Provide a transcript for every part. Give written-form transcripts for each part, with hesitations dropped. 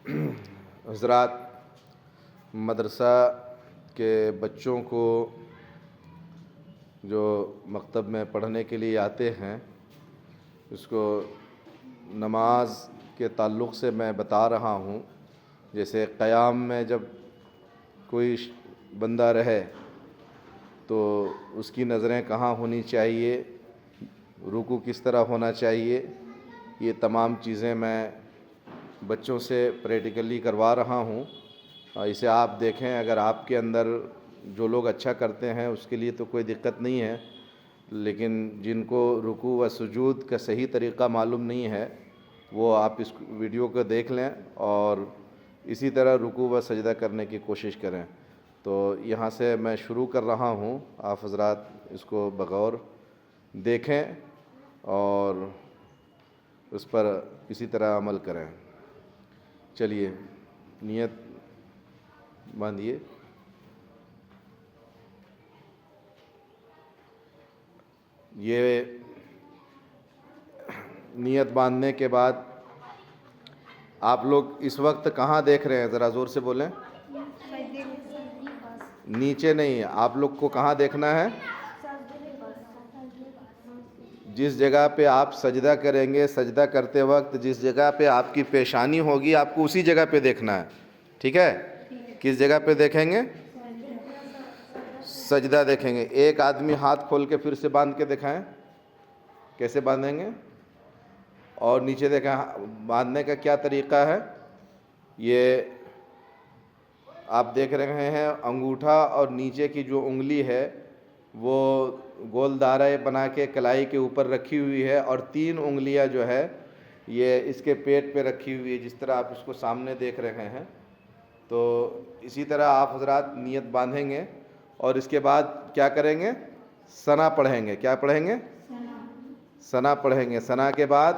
حضرات، مدرسہ کے بچوں کو جو مکتب میں پڑھنے کے لیے آتے ہیں، اس کو نماز کے تعلق سے میں بتا رہا ہوں۔ جیسے قیام میں جب کوئی بندہ رہے تو اس کی نظریں کہاں ہونی چاہیے، رکوع کس طرح ہونا چاہیے، یہ تمام چیزیں میں بچوں سے پریکٹیکلی کروا رہا ہوں۔ اسے آپ دیکھیں، اگر آپ کے اندر جو لوگ اچھا کرتے ہیں اس کے لیے تو کوئی دقت نہیں ہے، لیکن جن کو رکوع و سجود کا صحیح طریقہ معلوم نہیں ہے وہ آپ اس ویڈیو کو دیکھ لیں اور اسی طرح رکوع و سجدہ کرنے کی کوشش کریں۔ تو یہاں سے میں شروع کر رہا ہوں، آپ حضرات اس کو بغور دیکھیں اور اس پر اسی طرح عمل کریں۔ چلیے، نیت باندھیے۔ یہ نیت باندھنے کے بعد آپ لوگ اس وقت کہاں دیکھ رہے ہیں؟ ذرا زور سے بولیں۔ نیچے نہیں، آپ لوگ کو کہاں دیکھنا ہے؟ جس جگہ پہ آپ سجدہ کریں گے، سجدہ کرتے وقت جس جگہ پہ آپ کی پیشانی ہوگی آپ کو اسی جگہ پہ دیکھنا ہے، ٹھیک ہے؟ کس جگہ پہ دیکھیں گے؟ سجدہ دیکھیں گے۔ ایک آدمی ہاتھ کھول کے پھر سے باندھ کے دکھائیں، کیسے باندھیں گے؟ اور نیچے دیکھیں، باندھنے کا کیا طریقہ ہے؟ یہ آپ دیکھ رہے ہیں، انگوٹھا اور نیچے کی جو انگلی ہے وہ گول دائرہ بنا کے کلائی کے اوپر رکھی ہوئی ہے، اور 3 انگلیاں جو ہے یہ اس کے پیٹ پہ رکھی ہوئی ہے، جس طرح آپ اس کو سامنے دیکھ رہے ہیں۔ تو اسی طرح آپ حضرات نیت باندھیں گے اور اس کے بعد کیا کریں گے؟ ثنا پڑھیں گے۔ کیا پڑھیں گے؟ ثنا پڑھیں گے۔ ثنا کے بعد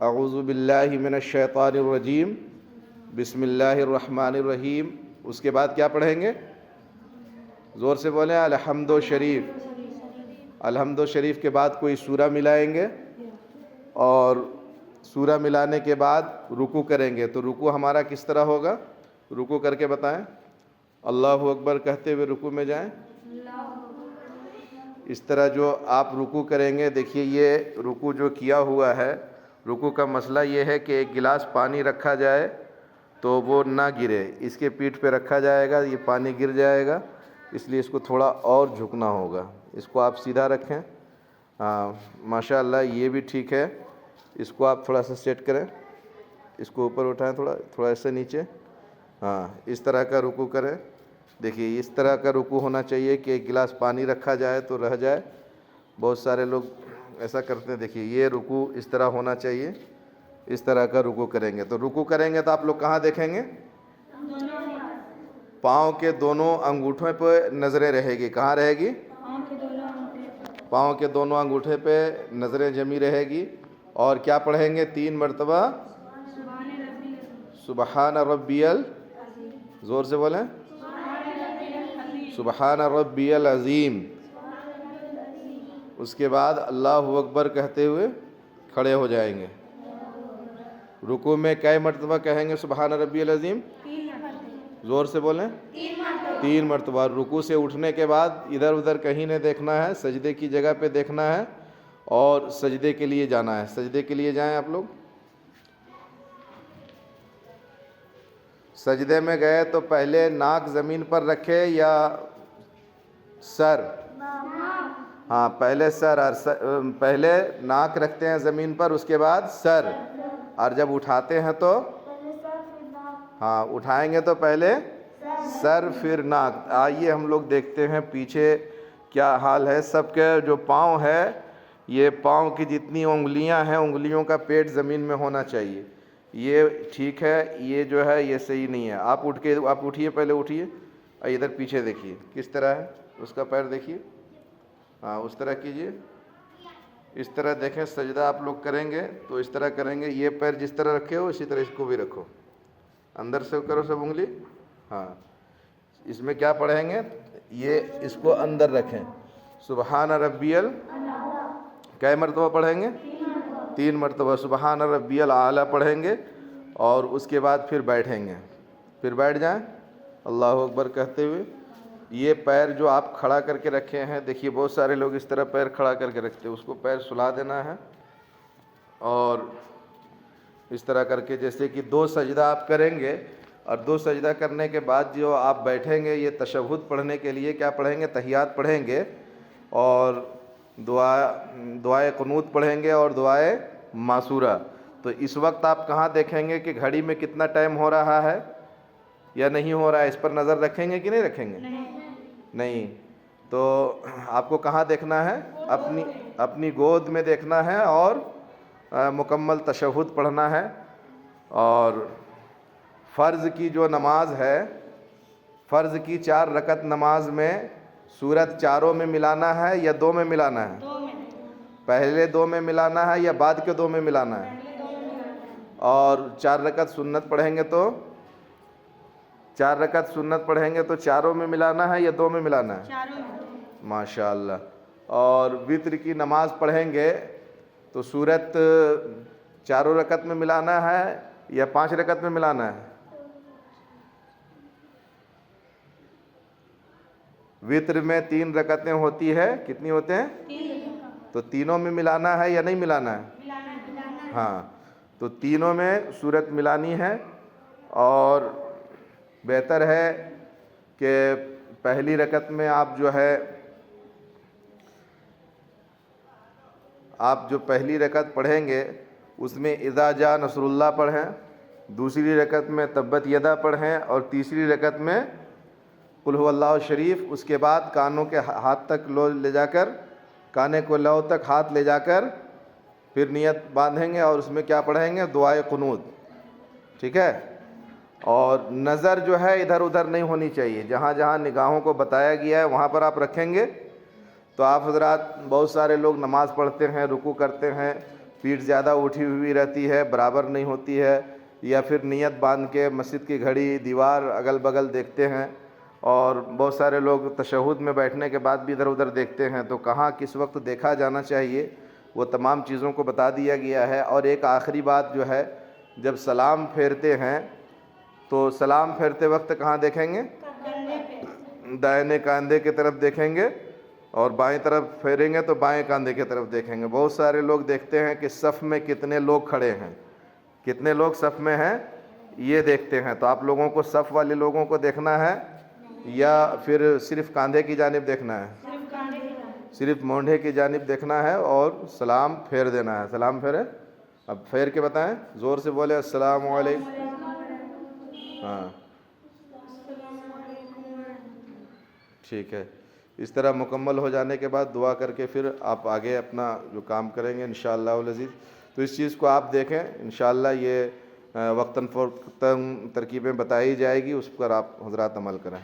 اعوذ باللہ من الشیطان الرجیم، بسم اللہ الرحمن الرحیم۔ اس کے بعد کیا پڑھیں گے؟ زور سے بولیں، الحمد شریف۔ الحمد شریف کے بعد کوئی سورہ ملائیں گے اور سورہ ملانے کے بعد رکوع کریں گے۔ تو رکوع ہمارا کس طرح ہوگا؟ رکوع کر کے بتائیں۔ اللہ اکبر کہتے ہوئے رکوع میں جائیں۔ اس طرح جو آپ رکوع کریں گے، دیکھیے یہ رکوع جو کیا ہوا ہے، رکوع کا مسئلہ یہ ہے کہ ایک گلاس پانی رکھا جائے تو وہ نہ گرے، اس کے پیٹھ پہ رکھا جائے گا، یہ پانی گر جائے گا، اس لیے اس کو تھوڑا اور جھکنا ہوگا۔ اس کو آپ سیدھا رکھیں۔ ماشاءاللہ یہ بھی ٹھیک ہے۔ اس کو آپ تھوڑا سا سیٹ کریں، اس کو اوپر اٹھائیں، تھوڑا ایسے نیچے، اس طرح کا رکوع کریں۔ دیکھیے اس طرح کا رکوع ہونا چاہیے کہ ایک گلاس پانی رکھا جائے تو رہ جائے۔ بہت سارے لوگ ایسا کرتے ہیں۔ دیکھیے یہ رکوع اس طرح ہونا چاہیے، اس طرح کا رکوع کریں گے۔ تو رکوع کریں گے تو آپ لوگ کہاں دیکھیں گے؟ پاؤں کے دونوں انگوٹھوں پہ نظریں رہے گی۔ کہاں رہے گی؟ پاؤں کے دونوں انگوٹھے پہ نظریں جمی رہے گی۔ اور کیا پڑھیں گے؟ 3 مرتبہ سبحان ربی زور سے بولیں، سبحان ربی العظیم۔ اس کے بعد اللہ اکبر کہتے ہوئے کھڑے ہو جائیں گے۔ رکوع میں کئی مرتبہ کہیں گے سبحان ربی العظیم؟ زور سے بولیں، 3 مرتبہ۔ رکوع سے اٹھنے کے بعد ادھر ادھر کہیں نہیں دیکھنا ہے، سجدے کی جگہ پہ دیکھنا ہے اور سجدے کے لیے جانا ہے۔ سجدے کے لیے جائیں آپ لوگ۔ سجدے میں گئے تو پہلے ناک زمین پر رکھے یا سر؟ پہلے سر، پہلے ناک رکھتے ہیں زمین پر، اس کے بعد سر، اور جب اٹھاتے ہیں تو اٹھائیں گے تو پہلے سر پھر ناک۔ آئیے ہم لوگ دیکھتے ہیں پیچھے کیا حال ہے۔ سب کے جو پاؤں ہے، یہ پاؤں کی جتنی انگلیاں ہیں انگلیوں کا پیٹ زمین میں ہونا چاہیے۔ یہ ٹھیک ہے، یہ جو ہے یہ صحیح نہیں ہے۔ آپ اٹھیے، پہلے اٹھیے، ادھر پیچھے دیکھیے کس طرح ہے، اس کا پیر دیکھیے، اس طرح کیجئے، اس طرح دیکھیں۔ سجدہ آپ لوگ کریں گے تو اس طرح کریں گے، یہ پیر جس طرح رکھے ہو اسی طرح اس کو بھی رکھو، اندر سے کرو سب انگلی۔ اس میں کیا پڑھیں گے؟ یہ اس کو اندر رکھیں، سبحان ربی کئے مرتبہ پڑھیں گے؟ 3 مرتبہ۔ سبحان ربی الاعلیٰ پڑھیں گے اور اس کے بعد پھر بیٹھیں گے. پھر بیٹھ جائیں اللہ اکبر کہتے ہوئے. یہ پیر جو آپ کھڑا کر کے رکھے ہیں, دیکھیے بہت سارے لوگ اس طرح پیر کھڑا کر کے رکھتے ہیں, اس کو پیر سلا دینا ہے اور اس طرح کر کے جیسے کہ 2 سجدہ آپ کریں گے, اور 2 سجدہ کرنے کے بعد جو آپ بیٹھیں گے یہ تشہد پڑھنے کے لیے کیا پڑھیں گے, تحیات پڑھیں گے اور دعائے قنوت پڑھیں گے اور دعائے معصورہ. تو اس وقت آپ کہاں دیکھیں گے کہ گھڑی میں کتنا ٹائم ہو رہا ہے یا نہیں ہو رہا ہے, اس پر نظر رکھیں گے کہ نہیں رکھیں گے؟ نہیں. تو آپ کو کہاں دیکھنا ہے, اپنی گود میں دیکھنا ہے اور مکمل تشہد پڑھنا ہے. اور فرض کی جو نماز ہے, فرض کی 4 رکعت نماز میں سورت چاروں میں ملانا ہے یا 2 میں ملانا ہے؟ پہلے 2 میں ملانا ہے یا بعد کے 2 میں ملانا ہے؟ اور 4 رکعت سنت پڑھیں گے تو 4 رکعت سنت پڑھیں گے تو چاروں میں ملانا ہے یا 2 میں ملانا ہے؟ چاروں میں. ماشاء اللہ. اور وتر کی نماز پڑھیں گے تو سورت چاروں رکعت میں ملانا ہے یا 5 رکعت میں ملانا ہے؟ وتر میں 3 رکعتیں ہوتی ہے, کتنی ہوتے ہیں؟ 3. تو تینوں میں ملانا ہے یا نہیں ملانا ہے؟ ہاں, تو تینوں میں سورت ملانی ہے. اور بہتر ہے کہ پہلی رکعت میں آپ جو ہے آپ جو پہلی رکعت پڑھیں گے اس میں اذا جاء نصر اللہ پڑھیں, دوسری رکعت میں تبت یدا پڑھیں اور تیسری رکعت میں قل هو اللہ شریف. اس کے بعد کانوں کے ہاتھ تک لے جا کر, کانے کو لو تک ہاتھ لے جا کر پھر نیت باندھیں گے اور اس میں کیا پڑھیں گے, دعائے قنوت. ٹھیک ہے. اور نظر جو ہے ادھر ادھر نہیں ہونی چاہیے, جہاں جہاں نگاہوں کو بتایا گیا ہے وہاں پر آپ رکھیں گے. تو آپ حضرات, بہت سارے لوگ نماز پڑھتے ہیں, رکوع کرتے ہیں, پیٹھ زیادہ اٹھی ہوئی رہتی ہے, برابر نہیں ہوتی ہے, یا پھر نیت باندھ کے مسجد کی گھڑی, دیوار اگل بغل دیکھتے ہیں, اور بہت سارے لوگ تشہد میں بیٹھنے کے بعد بھی ادھر ادھر دیکھتے ہیں. تو کہاں کس وقت دیکھا جانا چاہیے وہ تمام چیزوں کو بتا دیا گیا ہے. اور ایک آخری بات جو ہے, جب سلام پھیرتے ہیں تو سلام پھیرتے وقت کہاں دیکھیں گے؟ دائیں کاندھے کی طرف دیکھیں گے, اور بائیں طرف پھیریں گے تو بائیں کاندھے کی طرف دیکھیں گے. بہت سارے لوگ دیکھتے ہیں کہ صف میں کتنے لوگ کھڑے ہیں, کتنے لوگ صف میں ہیں یہ دیکھتے ہیں. تو آپ لوگوں کو صف والے لوگوں کو دیکھنا ہے یا پھر صرف کاندھے کی جانب دیکھنا ہے؟ صرف مونڈھے کی جانب دیکھنا ہے اور سلام پھیر دینا ہے. سلام پھیرے, اب پھیر کے بتائیں, زور سے بولے السلام علیکم. ہاں ٹھیک ہے. اس طرح مکمل ہو جانے کے بعد دعا کر کے پھر آپ آگے اپنا جو کام کریں گے انشاءاللہ العزیز. تو اس چیز کو آپ دیکھیں انشاءاللہ, یہ وقتاً فوقتاً ترکیبیں بتائی جائے گی, اس پر آپ حضرات عمل کریں.